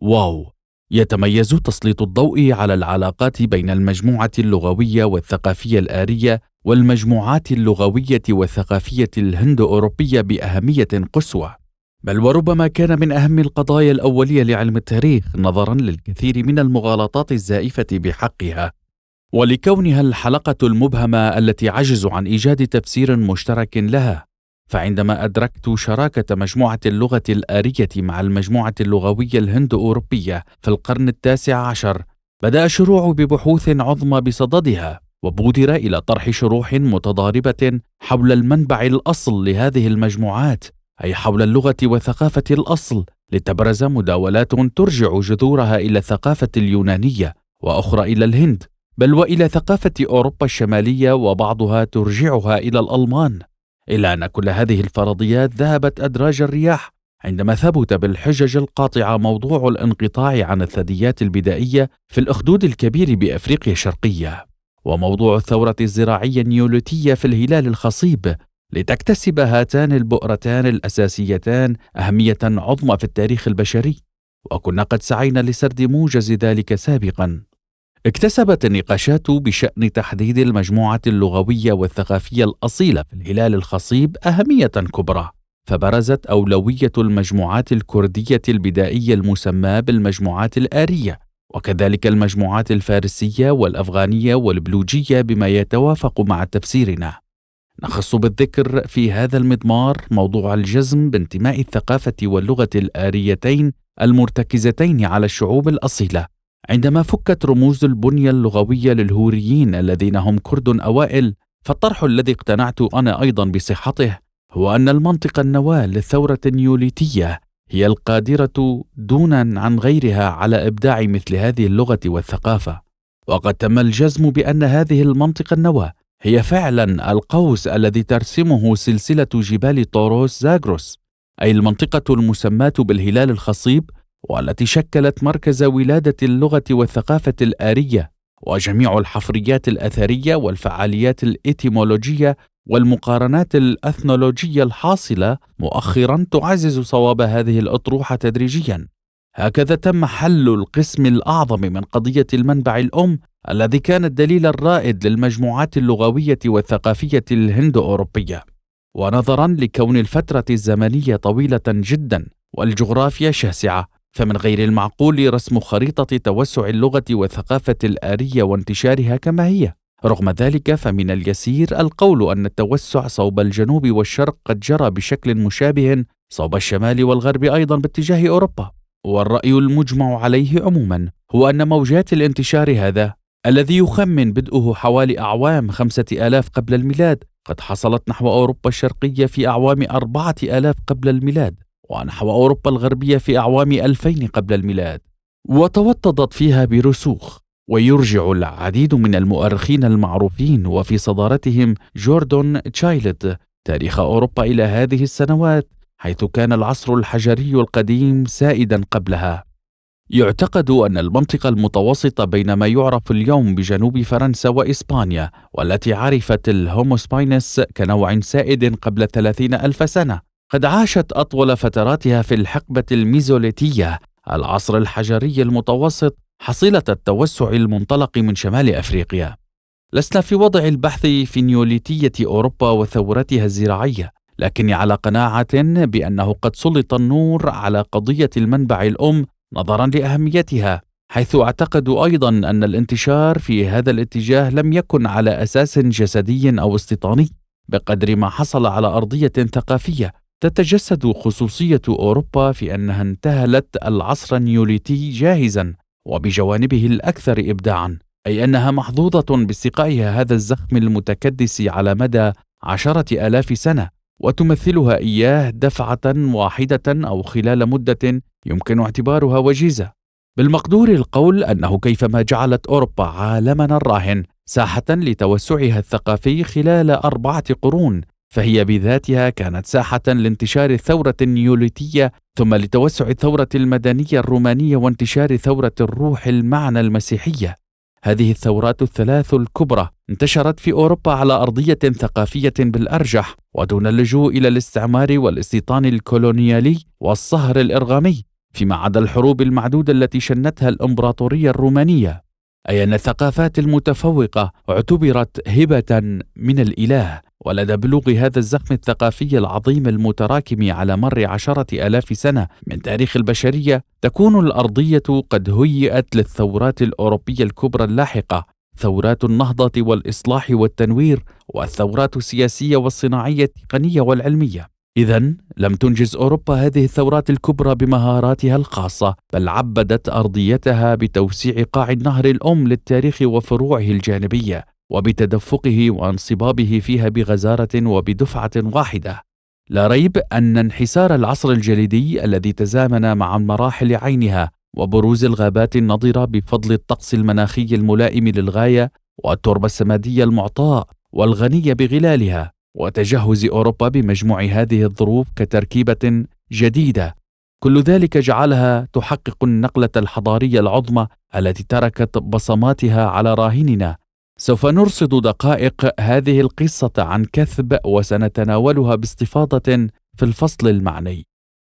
واو! يتميز تسليط الضوء على العلاقات بين المجموعة اللغوية والثقافية الآرية والمجموعات اللغوية والثقافية الهند-أوروبية بأهمية قصوى، بل وربما كان من أهم القضايا الأولية لعلم التاريخ نظرا للكثير من المغالطات الزائفة بحقها، ولكونها الحلقة المبهمة التي عجزوا عن إيجاد تفسير مشترك لها. فعندما أدركت شراكة مجموعة اللغة الآرية مع المجموعة اللغوية الهند-أوروبية في القرن ال19، بدأ الشروع ببحوث عظمى بصددها، وبودر إلى طرح شروح متضاربة حول المنبع الأصل لهذه المجموعات، أي حول اللغة وثقافة الأصل، لتبرز مداولات ترجع جذورها إلى الثقافة اليونانية، وأخرى إلى الهند، بل وإلى ثقافة أوروبا الشمالية، وبعضها ترجعها إلى الألمان. إلا أن كل هذه الفرضيات ذهبت أدراج الرياح عندما ثبت بالحجج القاطعة موضوع الانقطاع عن الثدييات البدائية في الأخدود الكبير بأفريقيا الشرقية، وموضوع الثورة الزراعية النيوليتية في الهلال الخصيب، لتكتسب هاتان البؤرتان الأساسيتان أهمية عظمى في التاريخ البشري، وكنا قد سعينا لسرد موجز ذلك سابقا. اكتسبت النقاشات بشأن تحديد المجموعة اللغوية والثقافية الأصيلة في الهلال الخصيب أهمية كبرى، فبرزت أولوية المجموعات الكردية البدائية المسمى بالمجموعات الآرية، وكذلك المجموعات الفارسية والأفغانية والبلوجية بما يتوافق مع تفسيرنا. نخص بالذكر في هذا المضمار موضوع الجزم بانتماء الثقافة واللغة الآريتين المرتكزتين على الشعوب الأصيلة، عندما فكت رموز البنية اللغوية للهوريين الذين هم كرد أوائل. فالطرح الذي اقتنعت أنا أيضا بصحته هو أن المنطق النواة للثورة النيوليتية هي القادرة دونا عن غيرها على إبداع مثل هذه اللغة والثقافة، وقد تم الجزم بأن هذه المنطق النواة هي فعلا القوس الذي ترسمه سلسلة جبال طوروس زاغروس، أي المنطقة المسماة بالهلال الخصيب، والتي شكلت مركز ولادة اللغة والثقافة الآرية. وجميع الحفريات الأثرية والفعاليات الإتيمولوجية والمقارنات الأثنولوجية الحاصلة مؤخرا تعزز صواب هذه الأطروحة تدريجيا. هكذا تم حل القسم الأعظم من قضية المنبع الأم الذي كان الدليل الرائد للمجموعات اللغوية والثقافية الهند-أوروبية. ونظرا لكون الفترة الزمنية طويلة جدا والجغرافيا شاسعة، فمن غير المعقول رسم خريطة توسع اللغة والثقافة الآرية وانتشارها كما هي. رغم ذلك فمن اليسير القول أن التوسع صوب الجنوب والشرق قد جرى بشكل مشابه صوب الشمال والغرب أيضا باتجاه أوروبا. والرأي المجمع عليه عموما هو أن موجات الانتشار هذا الذي يخمن بدءه حوالي أعوام 5000 قبل الميلاد قد حصلت نحو أوروبا الشرقية في أعوام 4000 قبل الميلاد، ونحو أوروبا الغربية في أعوام 2000 قبل الميلاد، وتوطدت فيها برسوخ. ويرجع العديد من المؤرخين المعروفين وفي صدارتهم جوردون تشايلد تاريخ أوروبا إلى هذه السنوات، حيث كان العصر الحجري القديم سائدا قبلها. يعتقد أن المنطقة المتوسطة بين ما يعرف اليوم بجنوب فرنسا وإسبانيا، والتي عرفت الهوموسباينس كنوع سائد قبل 30,000 سنة، قد عاشت أطول فتراتها في الحقبة الميزوليتية، العصر الحجري المتوسط، حصيلة التوسع المنطلق من شمال أفريقيا. لسنا في وضع البحث في نيوليتية أوروبا وثورتها الزراعية، لكني على قناعة بأنه قد سلط النور على قضية المنبع الأم نظرا لأهميتها، حيث أعتقد أيضا أن الانتشار في هذا الاتجاه لم يكن على أساس جسدي أو استيطاني، بقدر ما حصل على أرضية ثقافية تتجسد خصوصية أوروبا في أنها انتهلت العصر النيوليتي جاهزا وبجوانبه الأكثر إبداعا، أي أنها محظوظة باستقائها هذا الزخم المتكدس على مدى 10,000 سنة، وتمثلها إياه دفعة واحدة أو خلال مدة يمكن اعتبارها وجيزة. بالمقدور القول أنه كيفما جعلت أوروبا عالمنا الراهن ساحة لتوسعها الثقافي خلال 4 قرون، فهي بذاتها كانت ساحة لانتشار الثورة النيوليتية، ثم لتوسع الثورة المدنية الرومانية وانتشار ثورة الروح المعنى المسيحية. هذه الثورات الثلاث الكبرى انتشرت في أوروبا على أرضية ثقافية بالأرجح، ودون اللجوء إلى الاستعمار والاستيطان الكولونيالي والصهر الإرغامي، فيما عدا الحروب المعدودة التي شنتها الإمبراطورية الرومانية، أي أن الثقافات المتفوقة اعتبرت هبة من الإله. ولدى بلوغ هذا الزخم الثقافي العظيم المتراكم على مر 10,000 سنة من تاريخ البشرية، تكون الأرضية قد هيئت للثورات الأوروبية الكبرى اللاحقة، ثورات النهضة والإصلاح والتنوير، والثورات السياسية والصناعية التقنية والعلمية. إذن لم تنجز أوروبا هذه الثورات الكبرى بمهاراتها الخاصة، بل عبدت أرضيتها بتوسيع قاع النهر الأم للتاريخ وفروعه الجانبية، وبتدفقه وانصبابه فيها بغزارة وبدفعة واحدة. لا ريب أن انحسار العصر الجليدي الذي تزامن مع المراحل عينها وبروز الغابات النضرة بفضل الطقس المناخي الملائم للغاية والتربة السمادية المعطاء والغنية بغلالها، وتجهز أوروبا بمجموع هذه الظروف كتركيبة جديدة، كل ذلك جعلها تحقق النقلة الحضارية العظمى التي تركت بصماتها على راهننا. سوف نرصد دقائق هذه القصة عن كثب، وسنتناولها باستفاضة في الفصل المعني.